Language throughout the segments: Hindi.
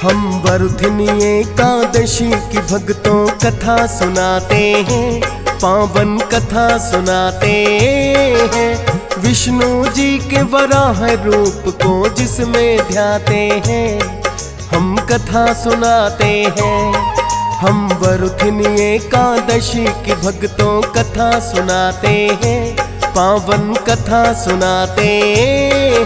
हम वरुथिनी एकादशी की भक्तों कथा सुनाते हैं, पावन कथा सुनाते हैं। विष्णु जी के वराह रूप को जिसमें ध्याते हैं, हम कथा सुनाते हैं। हम वरुथिनी एकादशी की भक्तों कथा सुनाते हैं, पावन कथा सुनाते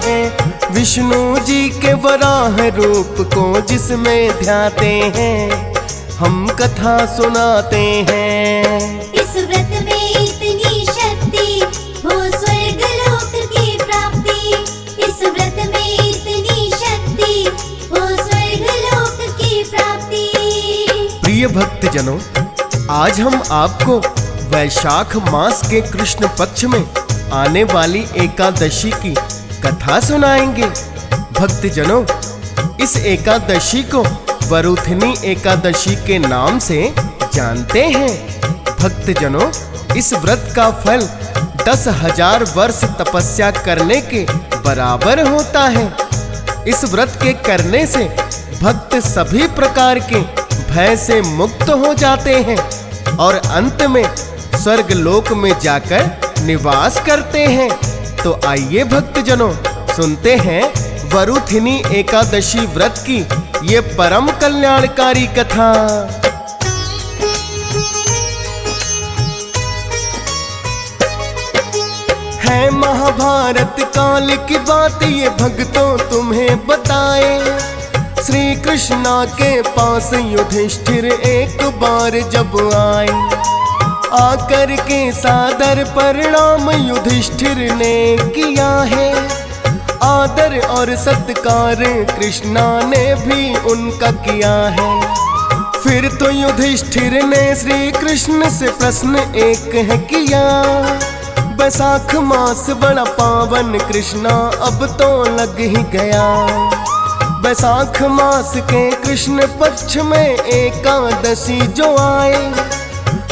हैं। विष्णु जी के वराह रूप को जिसमें ध्याते हैं, हम कथा सुनाते हैं। इस व्रत में इतनी शक्ति हो स्वर्ग लोक की प्राप्ति। इस व्रत में इतनी शक्ति हो स्वर्ग लोक की प्राप्ति। प्रिय भक्तजनों, आज हम आपको वैशाख मास के कृष्ण पक्ष में आने वाली एकादशी की कथा सुनाएंगे। भक्तजनों, इस एकादशी को वरुथिनी एकादशी के नाम से जानते हैं। भक्तजनों, इस व्रत का फल 10,000 वर्ष तपस्या करने के बराबर होता है। इस व्रत के करने से भक्त सभी प्रकार के भय से मुक्त हो जाते हैं और अंत में स्वर्ग लोक में जाकर निवास करते हैं। तो आइए भक्तजनों, सुनते हैं वरुथिनी एकादशी व्रत की ये परम कल्याणकारी कथा। है महाभारत काल की बात ये भक्तों तुम्हें बताए। श्री कृष्णा के पास युधिष्ठिर एक बार जब आए, आकर के सादर प्रणाम युधिष्ठिर ने किया है। आदर और सत्कार कृष्णा ने भी उनका किया है। फिर तो युधिष्ठिर ने श्री कृष्ण से प्रश्न एक है किया, बैसाख मास बड़ा पावन कृष्णा अब तो लग ही गया। बैसाख मास के कृष्ण पक्ष में एकादशी जो आए,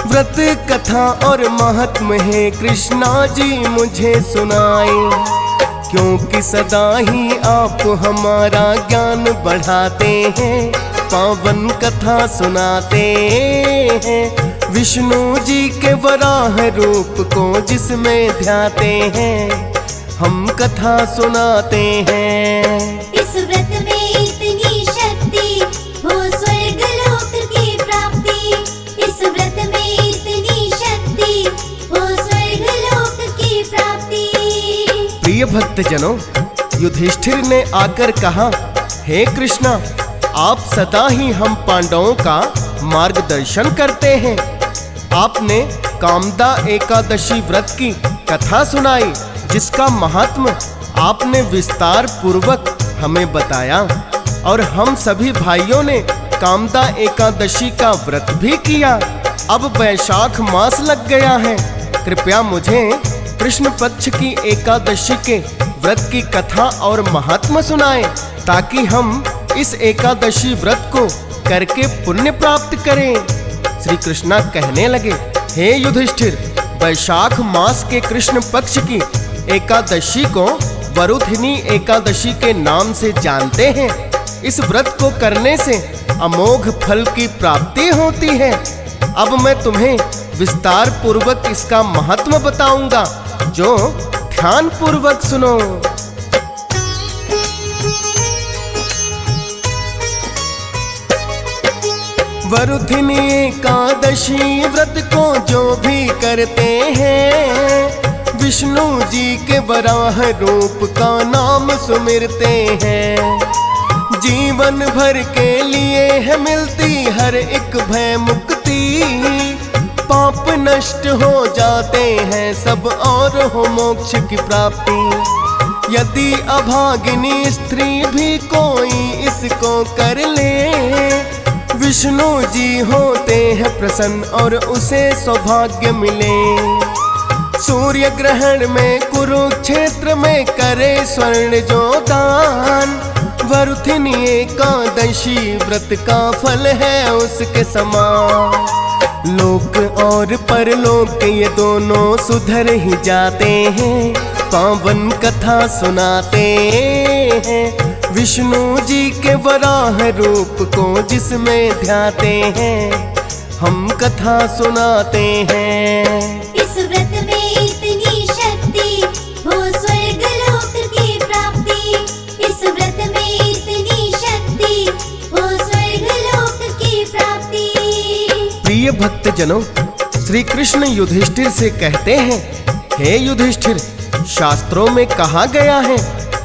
व्रत कथा और महात्म्य है कृष्णा जी मुझे सुनाए। क्योंकि सदा ही आप हमारा ज्ञान बढ़ाते हैं, पावन कथा सुनाते हैं। विष्णु जी के वराह रूप को जिसमें ध्याते हैं, हम कथा सुनाते हैं। इस व्रत में इतनी शक्ति हो स्वर्ग लोक की प्राप्ति। इस व्रत में इतनी शक्ति हो स्वर्ग लोक की प्राप्ति। प्रिय भक्तजनों, युधिष्ठिर ने आकर कहा, हे कृष्णा, आप सदा ही हम पांडवों का मार्गदर्शन करते हैं। आपने कामदा एकादशी व्रत की कथा सुनाई, जिसका महात्म्य आपने विस्तार पूर्वक हमें बताया और हम सभी भाइयों ने कामदा एकादशी का व्रत भी किया। अब वैशाख मास लग गया है, कृपया मुझे कृष्ण पक्ष की एकादशी के व्रत की कथा और महात्म्य सुनाएं, ताकि हम इस एकादशी व्रत को करके पुण्य प्राप्त करें। श्री कृष्णा कहने लगे, हे युधिष्ठिर, वैशाख मास के कृष्ण पक्ष की एकादशी को वरुथिनी एकादशी के नाम से जानते हैं। इस व्रत को करने से अमोघ फल की प्राप्ति होती है। अब मैं तुम्हें विस्तार पूर्वक इसका महत्व बताऊंगा, जो ध्यान पूर्वक सुनो। वरुथिनी एकादशी व्रत को जो भी करते हैं, विष्णु जी के वराह रूप का नाम सुमिरते हैं। जीवन भर के लिए है मिलती हर एक भय मुक्ति। पाप नष्ट हो जाते हैं सब और हो मोक्ष की प्राप्ति। यदि अभागिनी स्त्री भी कोई इसको कर ले, विष्णु जी होते हैं प्रसन्न और उसे सौभाग्य मिले। सूर्य ग्रहण में कुरुक्षेत्र में करे स्वर्ण जो दान, वरुथिनी एकादशी व्रत का फल है उसके समान। लोक और परलोक ये दोनों सुधर ही जाते हैं, पावन कथा सुनाते हैं। विष्णु जी के वराह रूप को जिसमें ध्याते हैं, हम कथा सुनाते हैं। इस व्रत में इतनी शक्ति हो स्वर्ग लोक की प्राप्ति। इस व्रत में इतनी शक्ति हो स्वर्ग लोक की प्राप्ति। प्रिय भक्त जनों, श्री कृष्ण युधिष्ठिर से कहते हैं, हे युधिष्ठिर, शास्त्रों में कहा गया है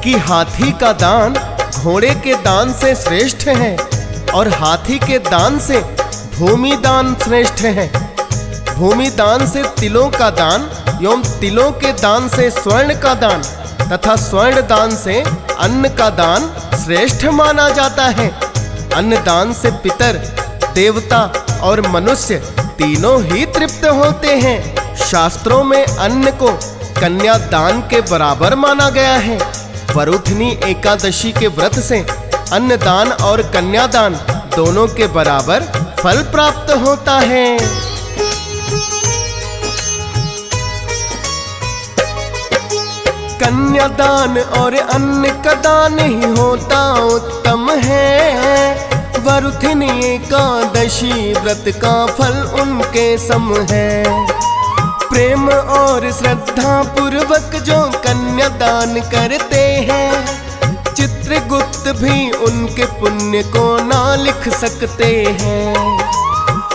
कि हाथी का दान घोड़े के दान से श्रेष्ठ है और हाथी के दान से भूमि दान श्रेष्ठ है। भूमि दान से तिलों का दान एवं तिलों के दान से स्वर्ण का दान तथा स्वर्ण दान से अन्न का दान श्रेष्ठ माना जाता है। अन्न दान से पितर, देवता और मनुष्य तीनों ही तृप्त होते हैं। शास्त्रों में अन्न को कन्यादान के बराबर माना गया है। वरुथनी एकादशी के व्रत से अन्नदान और कन्यादान दोनों के बराबर फल प्राप्त होता है। कन्यादान और अन्न का दान ही होता उत्तम है। वरुथनी एकादशी व्रत का फल उनके सम है। प्रेम और श्रद्धा पूर्वक जो कन्यादान करते हैं, चित्रगुप्त भी उनके पुण्य को ना लिख सकते हैं।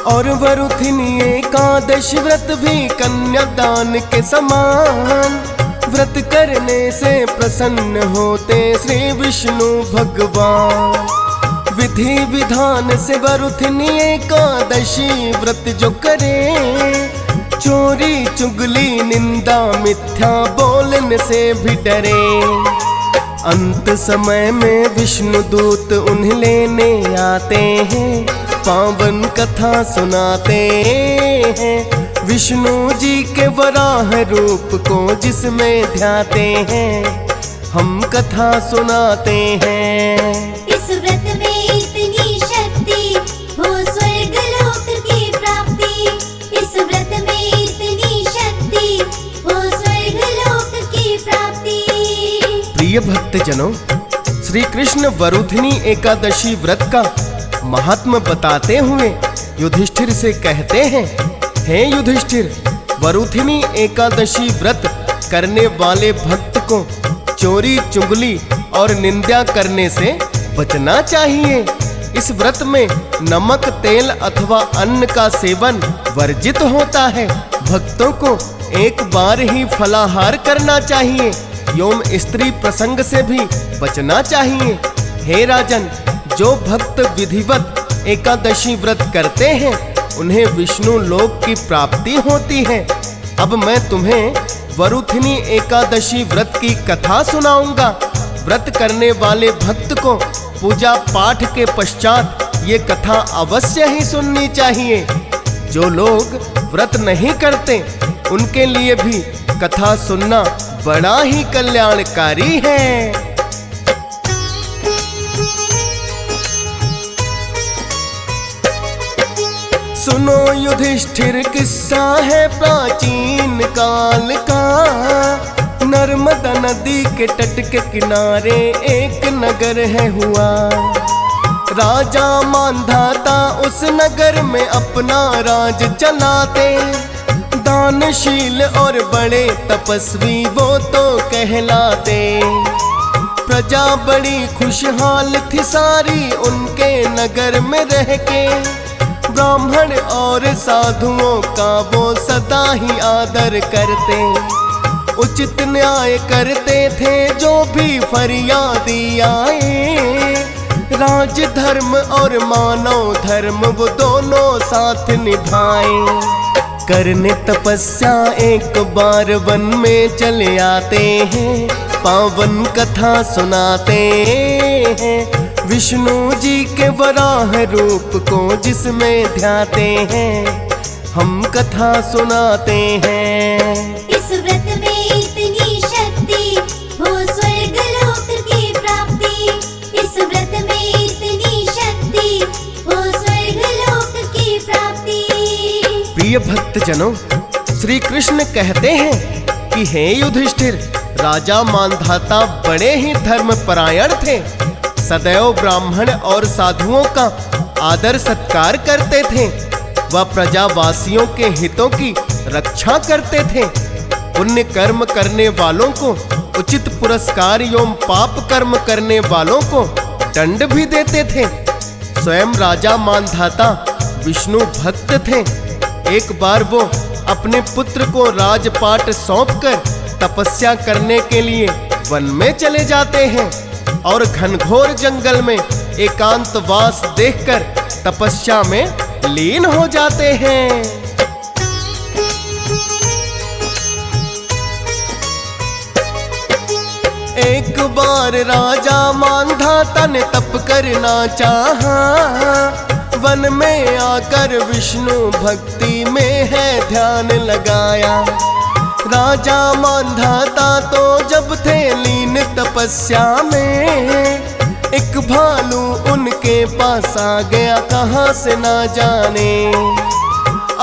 और वरुथिनी एकादश व्रत भी कन्यादान के समान। व्रत करने से प्रसन्न होते श्री विष्णु भगवान। विधि विधान से वरुथिनी एकादशी व्रत जो करे, चोरी चुगली निंदा मिथ्या बोलने से भी डरे। अंत समय में विष्णु दूत उन्हें लेने आते हैं, पावन कथा सुनाते हैं। विष्णु जी के वराह रूप को जिसमें ध्याते हैं, हम कथा सुनाते हैं। इस व्रत में इतनी शक्ति हो स्वर्ग लोक की प्राप्ति। इस व्रत में इतनी शक्ति हो स्वर्ग लोक की प्राप्ति। प्रिय भक्त जनों, श्री कृष्ण वरुथिनी एकादशी व्रत का महात्म बताते हुए युधिष्ठिर से कहते हैं, हे युधिष्ठिर, वरुथिनी एकादशी व्रत करने वाले भक्त को चोरी चुगली और निंदा करने से बचना चाहिए। इस व्रत में नमक, तेल अथवा अन्न का सेवन वर्जित होता है। भक्तों को एक बार ही फलाहार करना चाहिए एवं स्त्री प्रसंग से भी बचना चाहिए। हे राजन, जो भक्त विधिवत एकादशी व्रत करते हैं, उन्हें विष्णु लोक की प्राप्ति होती है। अब मैं तुम्हें वरुथिनी एकादशी व्रत की कथा सुनाऊंगा। व्रत करने वाले भक्त को पूजा पाठ के पश्चात ये कथा अवश्य ही सुननी चाहिए। जो लोग व्रत नहीं करते, उनके लिए भी कथा सुनना बड़ा ही कल्याणकारी है। सुनो युधिष्ठिर, किस्सा है प्राचीन काल का। नर्मदा नदी के तट के किनारे एक नगर है हुआ। राजा मानधाता उस नगर में अपना राज चलाते। दानशील और बड़े तपस्वी वो तो कहलाते। प्रजा बड़ी खुशहाल थी सारी उनके नगर में रह के। ब्राह्मण और साधुओं का वो सदा ही आदर करते। उचित न्याय करते थे जो भी फरियादी आए। राज धर्म और मानव धर्म वो दोनों साथ निभाए। करने तपस्या एक बार वन में चले आते हैं। पावन कथा सुनाते हैं। विष्णु जी के वराह रूप को जिसमें ध्याते हैं, हम कथा सुनाते हैं। इस व्रत में इतनी शक्ति हो स्वर्ग लोक की प्राप्ति। इस व्रत में इतनी शक्ति हो स्वर्ग लोक की प्राप्ति। प्रिय भक्त जनों, श्री कृष्ण कहते हैं कि हे युधिष्ठिर, राजा मानधाता बड़े ही धर्मपरायण थे। सदैव ब्राह्मण और साधुओं का आदर सत्कार करते थे। वह प्रजावासियों के हितों की रक्षा करते थे। पुण्य कर्म करने वालों को उचित पुरस्कार एवं पाप कर्म करने वालों को दंड भी देते थे। स्वयं राजा मांधाता विष्णु भक्त थे। एक बार वो अपने पुत्र को राजपाट सौंपकर तपस्या करने के लिए वन में चले जाते हैं और घनघोर जंगल में एकांतवास देखकर तपस्या में लीन हो जाते हैं। एक बार राजा मांधाता ने तप करना चाहा। वन में आकर विष्णु भक्ति में है ध्यान लगाया। राजा मांधाता तो जब थे लीन तपस्या में, एक भालू उनके पास आ गया कहाँ से ना जाने।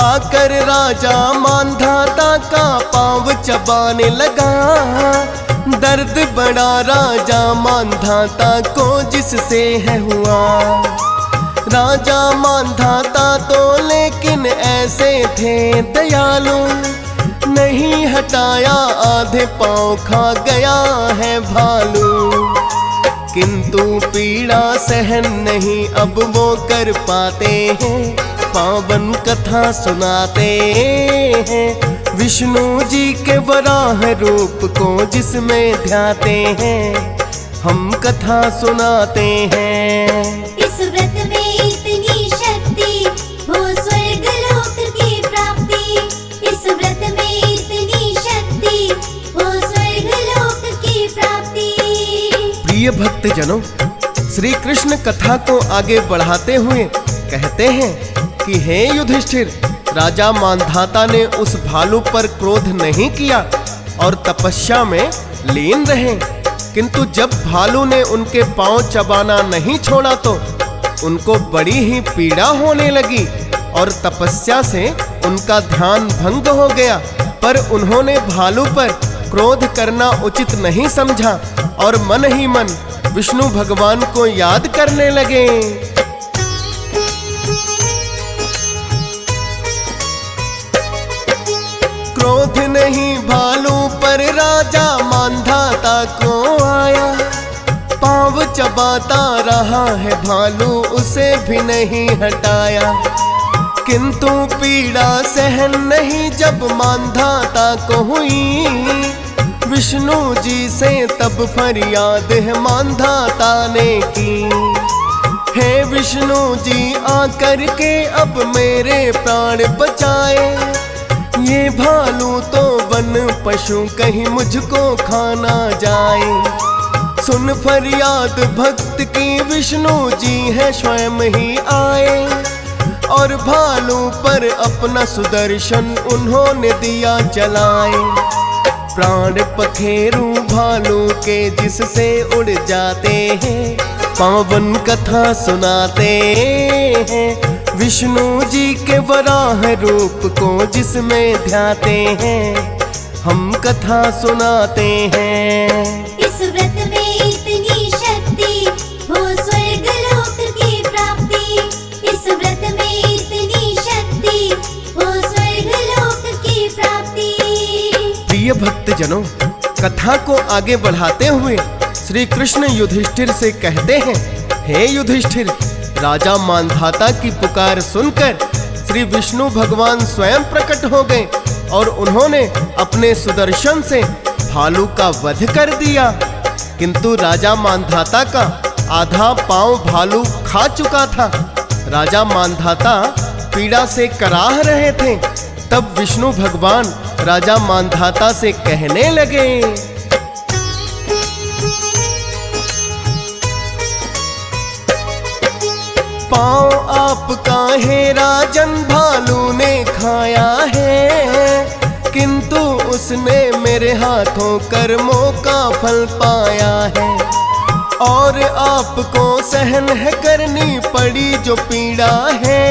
आकर राजा मांधाता का पाँव चबाने लगा। दर्द बड़ा राजा मांधाता को जिससे है हुआ। राजा मांधाता तो लेकिन ऐसे थे दयालु, नहीं हटाया आधे पाँव खा गया है भालू। किंतु पीड़ा सहन नहीं अब वो कर पाते हैं, पावन कथा सुनाते हैं। विष्णु जी के वराह रूप को जिसमें ध्याते हैं, हम कथा सुनाते हैं। इस व्रत में इतनी शक्ति हो स्वर्ग लोक की प्राप्ति। इस व्रत में इतनी शक्ति हो स्वर्ग लोक की प्राप्ति। प्रिय भक्त जनों, श्री कृष्ण कथा को आगे बढ़ाते हुए कहते हैं कि हे युधिष्ठिर, राजा मांधाता ने उस भालू पर क्रोध नहीं किया और तपस्या में लीन रहे। किंतु जब भालू ने उनके पांव चबाना नहीं छोड़ा तो उनको बड़ी ही पीड़ा होने लगी और तपस्या से उनका ध्यान भंग हो गया। पर उन्होंने भालू पर क्रोध करना उचित नहीं समझा और मन ही मन विष्णु भगवान को याद करने लगे। क्रोध नहीं भालू पर राजा मांधाता को आया। पाँव चबाता रहा है भालू, उसे भी नहीं हटाया। किंतु पीड़ा सहन नहीं जब मांधाता को हुई। विष्णु जी से तब फरियाद है मांधाता ने की। हे विष्णु जी आकर के अब मेरे प्राण बचाए। ये भालू तो वन पशु कहीं मुझको खाना जाए। सुन फरियाद भक्त की विष्णु जी है स्वयं ही आए और भालू पर अपना सुदर्शन उन्होंने दिया जलाए। प्राण पखेरु भालू के जिससे उड़ जाते हैं, पावन कथा सुनाते हैं। विष्णु जी के वराह रूप को जिसमें ध्याते हैं, हम कथा सुनाते हैं। इस व्रत में इतनी शक्ति हो स्वर्ग लोक की प्राप्ति। इस व्रत में इतनी शक्ति हो स्वर्ग लोक की प्राप्ति। प्रिय भक्त जनों, कथा को आगे बढ़ाते हुए श्री कृष्ण युधिष्ठिर से कहते हैं, हे युधिष्ठिर, राजा मांधाता की पुकार सुनकर श्री विष्णु भगवान स्वयं प्रकट हो गए और उन्होंने अपने सुदर्शन से भालू का वध कर दिया। किंतु राजा मांधाता का आधा पांव भालू खा चुका था। राजा मांधाता पीड़ा से कराह रहे थे। तब विष्णु भगवान राजा मांधाता से कहने लगे, पाँव आपका है राजन भालू ने खाया है। किंतु उसने मेरे हाथों कर्मों का फल पाया है और आपको सहन है करनी पड़ी जो पीड़ा है।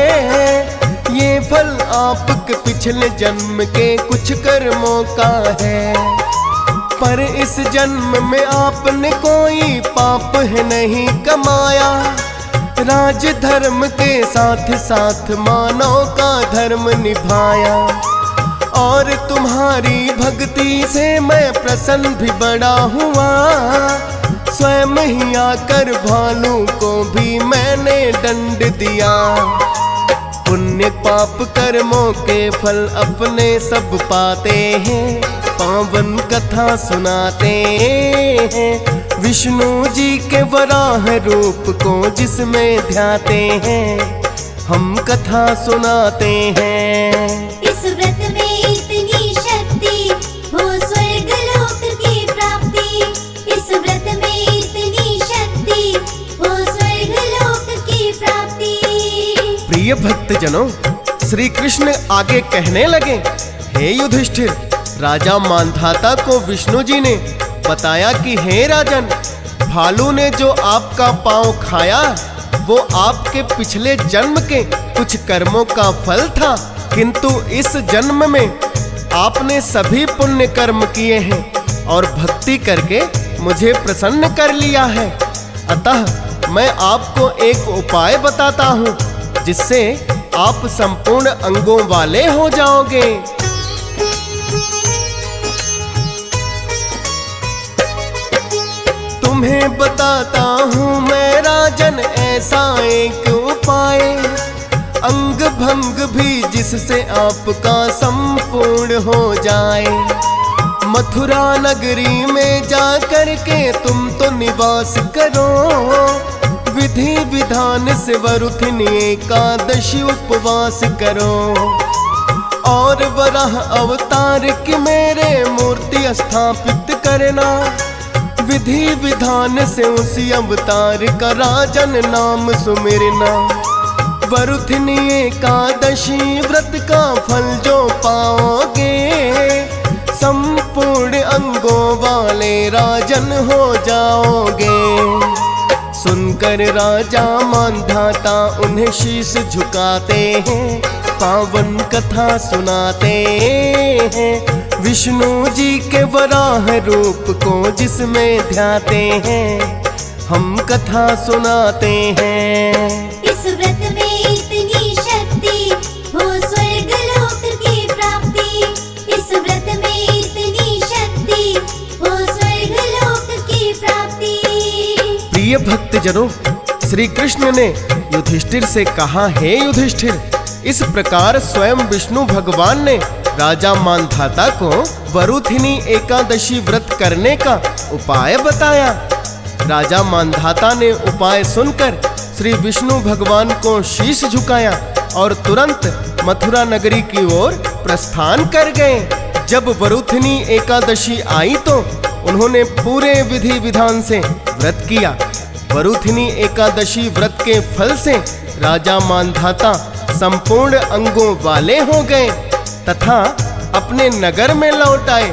ये फल आपके पिछले जन्म के कुछ कर्मों का है। पर इस जन्म में आपने कोई पाप है नहीं कमाया। राज धर्म के साथ साथ मानव का धर्म निभाया। और तुम्हारी भक्ति से मैं प्रसन्न भी बड़ा हुआ। स्वयं ही आकर भालू को भी मैंने दंड दिया। पुण्य पाप कर्मों के फल अपने सब पाते हैं। पावन कथा सुनाते हैं विष्णु जी के वराह रूप को जिसमें ध्याते हैं। हम कथा सुनाते हैं। इस व्रत में इतनी शक्ति हो स्वर्ग लोक की प्राप्ति। इस व्रत में इतनी शक्ति हो स्वर्ग लोक की प्राप्ति। प्रिय भक्तजनों, श्री कृष्ण आगे कहने लगे, हे युधिष्ठिर, राजा मांधाता को विष्णु जी ने बताया कि हे राजन, भालू ने जो आपका पांव खाया वो आपके पिछले जन्म के कुछ कर्मों का फल था, किंतु इस जन्म में आपने सभी पुण्य कर्म किए हैं और भक्ति करके मुझे प्रसन्न कर लिया है। अतः मैं आपको एक उपाय बताता हूँ जिससे आप संपूर्ण अंगों वाले हो जाओगे। तुम्हें बताता हूँ मैं राजन ऐसा एक उपाय, अंग भंग भी जिससे आपका संपूर्ण हो जाए। मथुरा नगरी में जाकर के तुम तो निवास करो। विधि विधान से वरुथिनी एकादशी उपवास करो। और वराह अवतार की मेरे मूर्ति स्थापित करना। विधि विधान से उसी अवतार का राजन नाम सुमिरना। वरुथिनी एकादशी व्रत का फल जो पाओगे, संपूर्ण अंगों वाले राजन हो जाओगे। सुनकर राजा मांधाता उन्हें शीश झुकाते हैं। पावन कथा सुनाते हैं विष्णु जी के वराह रूप को जिसमें ध्याते हैं। हम कथा सुनाते हैं। इस व्रत में इतनी शक्ति हो स्वर्ग लोक की प्राप्ति। इस व्रत में इतनी शक्ति हो स्वर्ग लोक की प्राप्ति। प्रिय भक्तजनों, श्री कृष्ण ने युधिष्ठिर से कहा, हे युधिष्ठिर, इस प्रकार स्वयं विष्णु भगवान ने राजा मांधाता को वरुथिनी एकादशी व्रत करने का उपाय बताया। राजा मांधाता ने उपाय सुनकर श्री विष्णु भगवान को शीश झुकाया और तुरंत मथुरा नगरी की ओर प्रस्थान कर गए। जब वरुथिनी एकादशी आई तो उन्होंने पूरे विधि विधान से व्रत किया। वरुथिनी एकादशी व्रत के फल से राजा मांधाता संपूर्ण अंगों वाले हो गए तथा अपने नगर में लौट आए।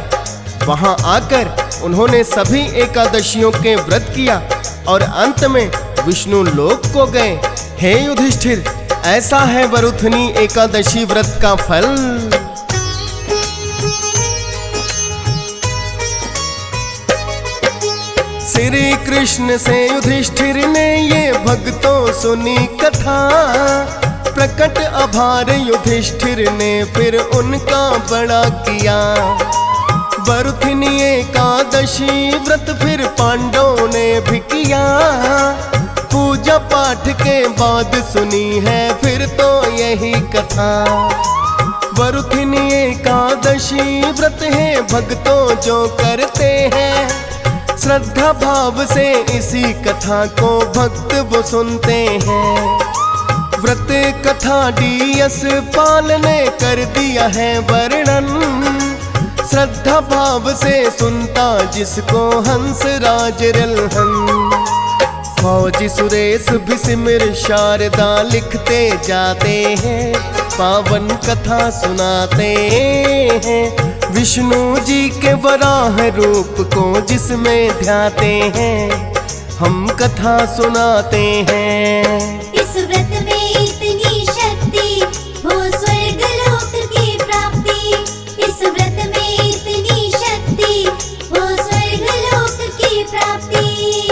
वहां आकर उन्होंने सभी एकादशियों के व्रत किया और अंत में विष्णु लोक को गए। हे युधिष्ठिर, ऐसा है वरुथिनी एकादशी व्रत का फल। श्री कृष्ण से युधिष्ठिर ने ये भक्तों सुनी कथा। प्रकट आभार युधिष्ठिर ने फिर उनका बड़ा किया। वरुथिनी एकादशी व्रत फिर पांडवों ने भी किया। पूजा पाठ के बाद सुनी है फिर तो यही कथा। वरुथिनी एकादशी व्रत है भक्तों जो करते हैं। श्रद्धा भाव से इसी कथा को भक्त वो सुनते हैं। व्रत कथा डीएस पाल ने कर दिया है वर्णन। श्रद्धा भाव से सुनता जिसको हंस राज रिलहन। फौजी सुरेश भी सिमर शारदा लिखते जाते हैं। पावन कथा सुनाते हैं विष्णु जी के वराह रूप को जिसमें ध्याते हैं। हम कथा सुनाते हैं। इस व्रत में इतनी शक्ति हो स्वर्ग लोक की प्राप्ति। इस व्रत में इतनी शक्ति हो प्राप्ति।